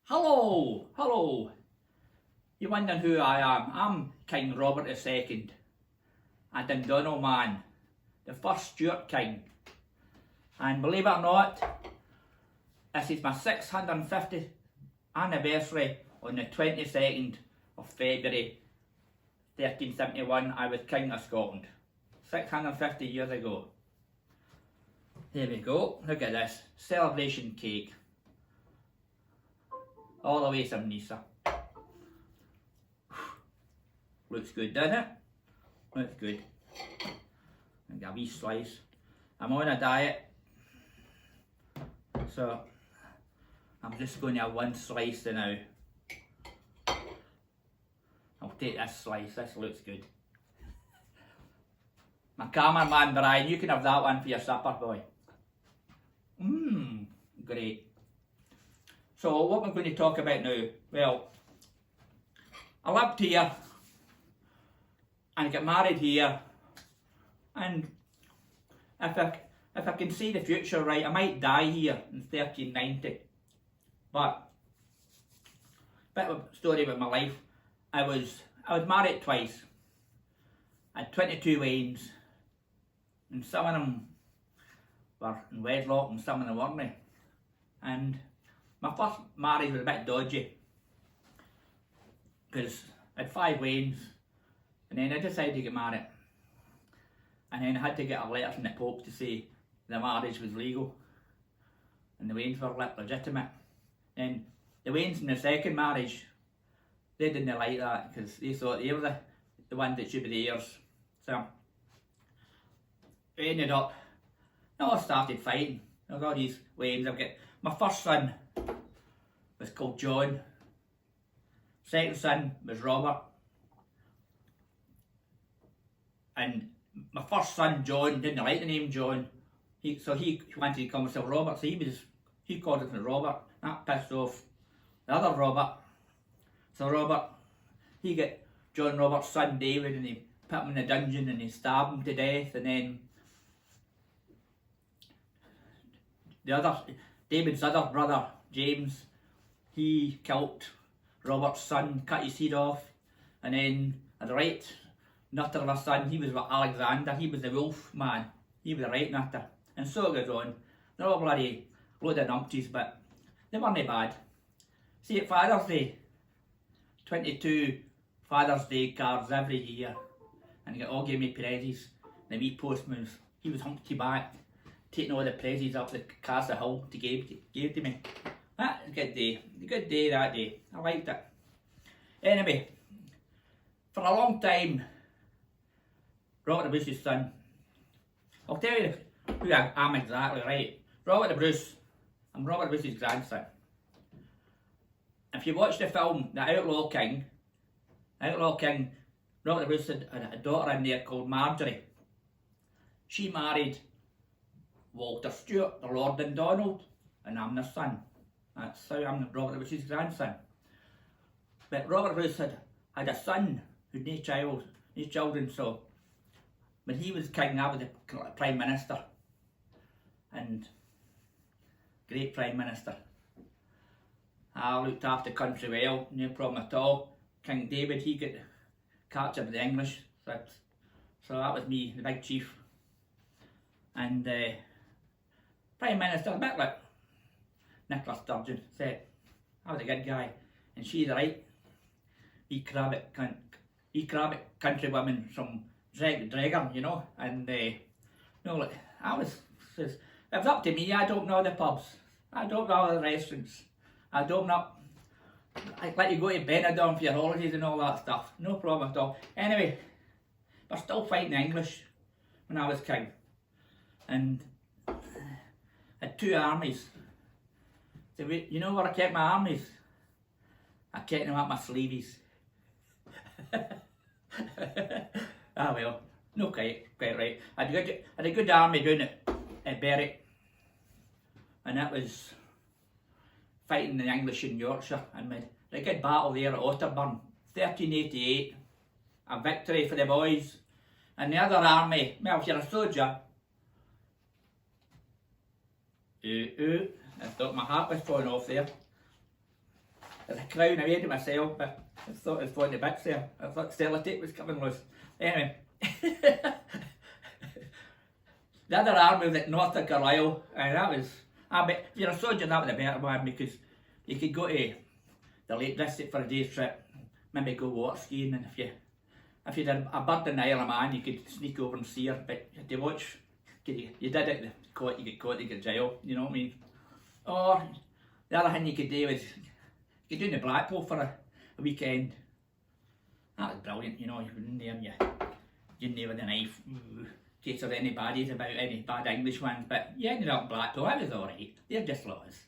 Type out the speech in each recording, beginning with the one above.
Hello. You're wondering who I am? I'm King Robert II, a Dundonald man, the first Stuart King. And believe it or not, this is my 650th anniversary on the 22nd of February 1371. I was King of Scotland, 650 years ago. There we go, look at this, celebration cake. All the way from Nisa. Looks good, doesn't it? Looks good. And a wee slice. I'm on a diet, so I'm just going to have one slice now. I'll take this slice, this looks good. My cameraman Brian, you can have that one for your supper, boy. Great. So what we're going to talk about now, well, I lived here and got married here, and if I can see the future right, I might die here in 1390. But bit of a story about my life. I was married twice. I had 22 weans, and some of them were in wedlock and some of them weren't. And my first marriage was a bit dodgy because I had 5 weans, and then I decided to get married, and then I had to get a letter from the Pope to say the marriage was legal and the weans were legitimate. And the weans in the second marriage, they didn't like that because they thought they were the ones that should be the heirs. So we ended up, I started fighting. I got these weans. I've got my first son was called John. Second son was Robert. And my first son John didn't like the name John. So he wanted to call himself Robert, so he called it Robert. That pissed off the other Robert. So Robert, he got John Robert's son David, and he put him in a dungeon and he stabbed him to death. And then David's other brother, James, he killed Robert's son, cut his head off. And then the right nutter of a son, he was with Alexander, he was the wolf man, he was the right nutter. And so it goes on. They're all bloody load of numpties, but they weren't bad. See, at Father's Day, 22 Father's Day cards every year, and they all gave me presents. The wee postman, he was humpty back, taking all the presents up the Castle Hill to give to me. That was a good day that day. I liked it. Anyway, for a long time, Robert the Bruce's son, I'll tell you who I am exactly, right? Robert the Bruce, I'm Robert the Bruce's grandson. If you watch the film The Outlaw King, Robert the Bruce had a daughter in there called Marjorie. She married Walter Stewart, the Lord Dundonald, and I'm their son. That's how I'm Robert the Bruce's grandson. But Robert Bruce had a son who had no children, so when he was king, I was the Prime Minister. And great Prime Minister. I looked after the country well, no problem at all. King David, he got captured by the English, so that was me, the big chief. And Prime Minister, a bit like Nicola Sturgeon said, I was a good guy, and she's right. He crabbit country women from Dragon, you know, and look, it was up to me. I don't know the pubs, I don't know the restaurants, I don't know. I let you go to Benidorm for your holidays and all that stuff, no problem at all. Anyway, we're still fighting the English when I was king, and I had 2 armies. So you know where I kept my armies? I kept them at my sleeves. Ah well, no quite right. I had a good army down at Berwick, and that was fighting the English in Yorkshire, and we had a good battle there at Otterburn, 1388, a victory for the boys. And the other army, well, if you're a soldier, I thought my hat was falling off there. there's a crown I made it myself, but I thought it was falling to bits there. I thought sellotape was coming loose. Anyway. The other arm was at North of Carlisle, and that was, I bet, if you're a soldier, that was a better one, because you could go to the Lake District for a day's trip, maybe go water skiing, and if you did a bird in the Isle of Man, you could sneak over and see her, but you had to watch, you did it, you get caught, you get jail, you know what I mean? Or, the other thing you could do was, you could do in the Blackpool for a weekend. That was brilliant, you know, you went in there and you didn't with a knife, in case there were any baddies about any bad English ones, but you ended up in Blackpool, that was alright, they're just laws.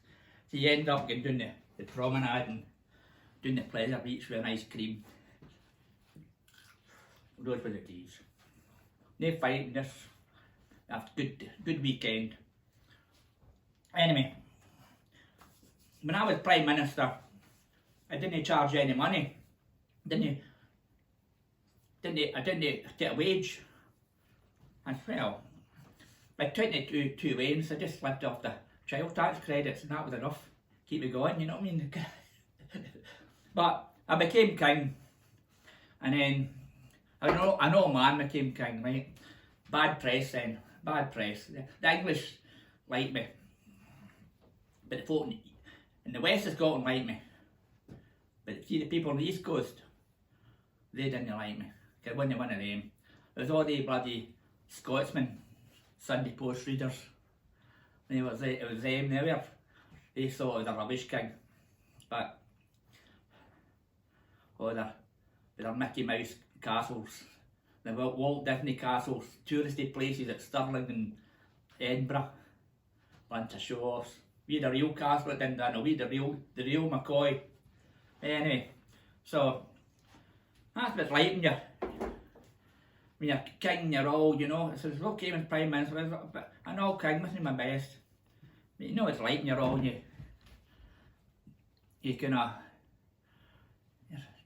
So you end up getting doing the promenade and doing the pleasure beach with an ice cream. Those were the days. No fighting, just a good weekend. Anyway, when I was Prime Minister, I didn't charge any money. I didn't get a wage. And well, by 22 wains, I just lived off the child tax credits, and that was enough. Keep me going, you know what I mean? But I became king, and then I know man became king, right? Bad press then, bad press. The English liked me, but the folk in the west of Scotland liked me. But see, the people on the east coast, they didn't like me. Cause I wasn't one of them. It was all the bloody Scotsmen, Sunday Post readers. And it was them, they thought I was a rubbish king. But with their Mickey Mouse castles, the Walt Disney castles, touristy places at Stirling and Edinburgh, bunch of show-offs. We had a real castle at Dundonald, we had the real McCoy. Anyway, so that's what it's like when you're king, you're all, you know, it's okay when Prime Minister, but I'm all king, listening to my best. But you know what it's like when you're all, you kind of,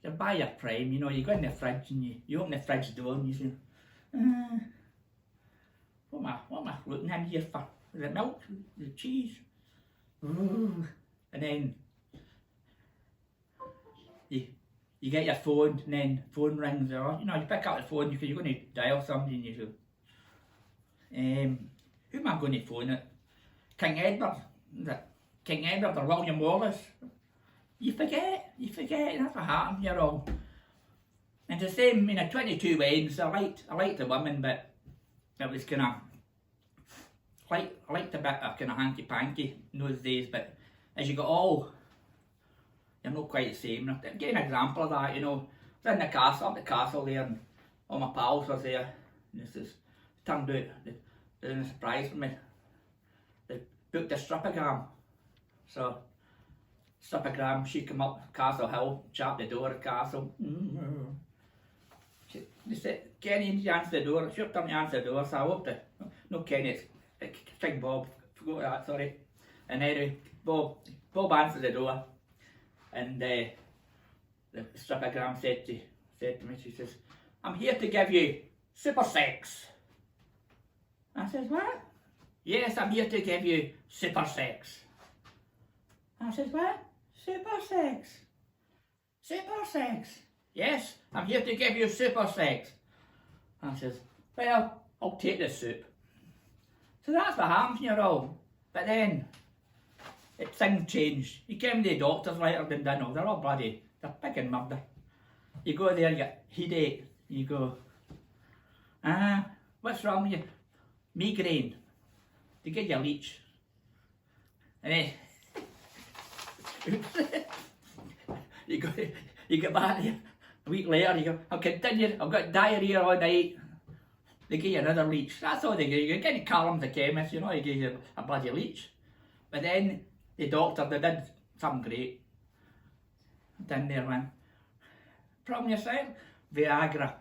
you buy your prime, you know, you go in the fridge and you open the fridge door and you say, what am I looking in here for? Is it milk? Is it cheese? Ooh. And then you get your phone, and then phone rings, or you know, you pick up the phone because you're going to dial somebody and you go, who am I going to phone it? King Edward? Is it King Edward or William Wallace? You forget, that's what happens, you're all. And the same, I mean, at 22 weddings, I liked the women, but it was kind of, I liked a bit of kind of hanky-panky in those days, but as you got all, you're not quite the same. I'll give you an example of that, you know. I was in the castle there, and all my pals were there, and it turned out, they didn't surprise me. They booked a stripogram, so stripogram, she came up Castle Hill, chapped the door of the castle. They said, Kenny, you answer the door. She turned to answer the door, so I hope that, no Kenny, it's King Bob, forgot that, sorry. And anyway, Bob answered the door, and the stripogram said to me, she says, I'm here to give you super sex. I says, what? Yes, I'm here to give you super sex. I says, what? Super sex? Super sex? Yes, I'm here to give you super sex. I says, well, I'll take the soup. So that's what happens, you know. But then, things change. You came to the doctors later than Dundonald, they're all bloody, they're big in murder. You go there, you get headache, you go, what's wrong with you? Migraine. They get your leech. And then, you get back there, a week later, you go, I've got diarrhea all night. They give you another leech. That's all they give you. You get Callum's the chemist, you know, he gives you a bloody leech. But then the doctor, they did something great. Done there, man. Problem yourself? Viagra.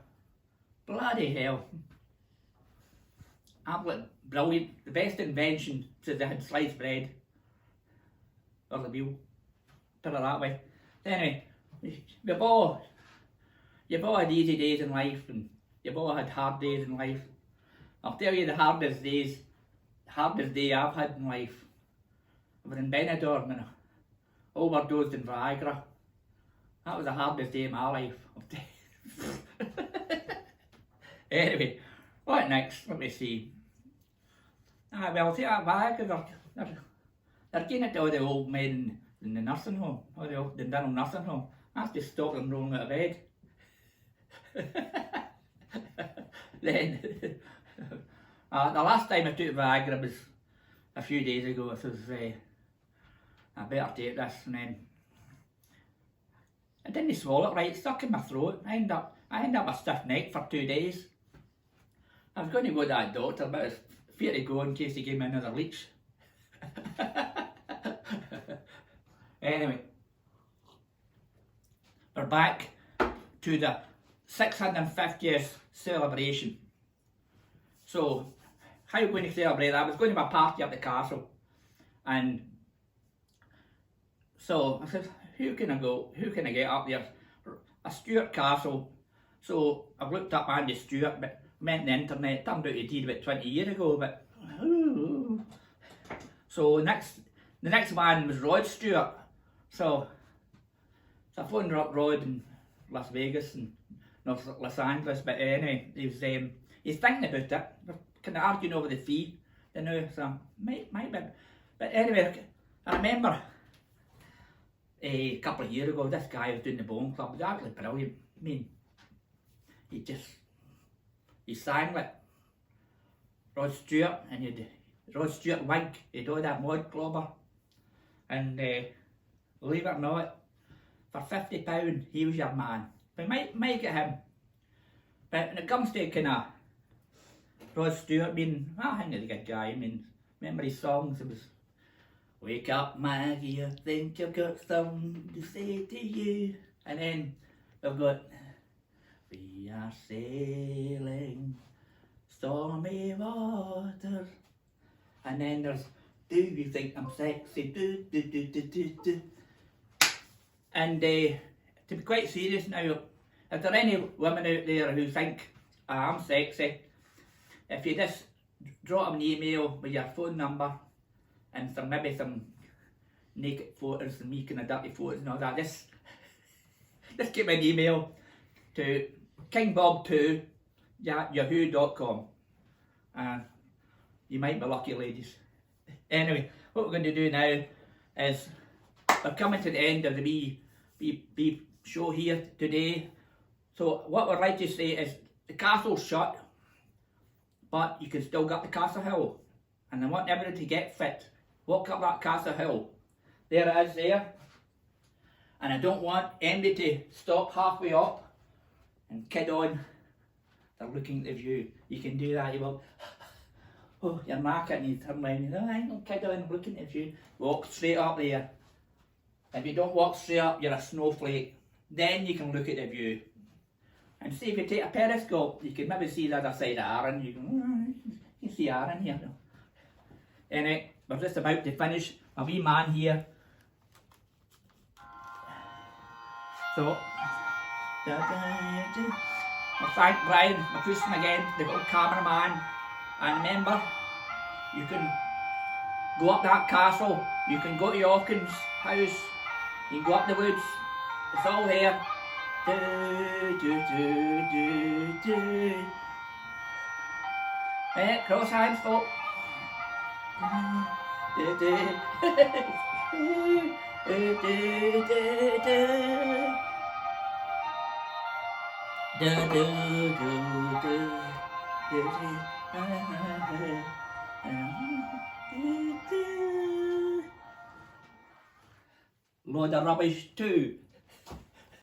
Bloody hell. Absolute brilliant. The best invention since they had sliced bread. Or the meal. Put it that way. Anyway, you've all had easy days in life, and you've all had hard days in life. I'll tell you the hardest day I've had in life. I was in Benidorm and I overdosed in Viagra. That was the hardest day of my life. Anyway, what next? Let me see. Well, take that back. They're giving it to all the old men in the nursing home, all the old Dundonald nursing home. That's to stop them rolling out of bed. Then, the last time I took Viagra was a few days ago. I says, I better take this, and then I didn't swallow it right, it stuck in my throat. I ended up with a stiff neck for 2 days. I was going to go to that doctor, but I was fear to go in case he gave me another leech. Anyway, we're back to the 650th celebration. So, how are we going to celebrate that? I was going to my party at the castle, and so I said, who can I go? Who can I get up there? A Stuart Castle. So I've looked up Andy Stewart, but meant the internet. Turned out he died about 20 years ago. But so the next one was Rod Stewart. So I phoned up Rod in Las Vegas and Los Angeles. But anyway, he's thinking about it. We're kind of arguing over the fee, you know. So might be. But anyway, I remember. A couple of years ago, this guy was doing the Bone Club. It was actually brilliant. I mean, he sang like Rod Stewart, and he had Rod Stewart wig, he'd all that mod clobber. And believe it or not, for £50, he was your man. We might get him. But when it comes to kind of Rod Stewart, I mean, I think he's a good guy. I mean, remember his songs? It was wake up, Maggie, I think I've got something to say to you. And then we've got, we are sailing stormy waters. And then there's, do you think I'm sexy? Do, do, do, do, do, do. And to be quite serious now, if there are any women out there who think I'm sexy, if you just drop them an email with your phone number, and maybe some naked photos and me kind of dirty photos and all that, just get me an email to kingbob2@yahoo.com, and you might be lucky, ladies. Anyway, what we're going to do now is we're coming to the end of the wee show here today. So what we'd like to say is the castle's shut, but you can still get the Castle Hill, and I want everybody to get fit. Walk up that Castle Hill. There it is there. And I don't want anybody to stop halfway up and kid on. They're looking at the view. You can do that. You will, oh, you're marking and you turn around and oh, I don't kid on, I'm looking at the view. Walk straight up there. If you don't walk straight up, you're a snowflake. Then you can look at the view. And see, if you take a periscope, you can maybe see the other side of Arran. You can see Arran here. Anyway, we're just about to finish. A wee man here. So, I thank Brian, my Christian again, the old cameraman. And remember, you can go up that castle, you can go to Hawkins' house, you can go up the woods, it's all here. Do, do, do, do, do. Cross hands, folk. Do, do. Do, do, do, do. Do, do, do, do. Do, do. Load of rubbish too.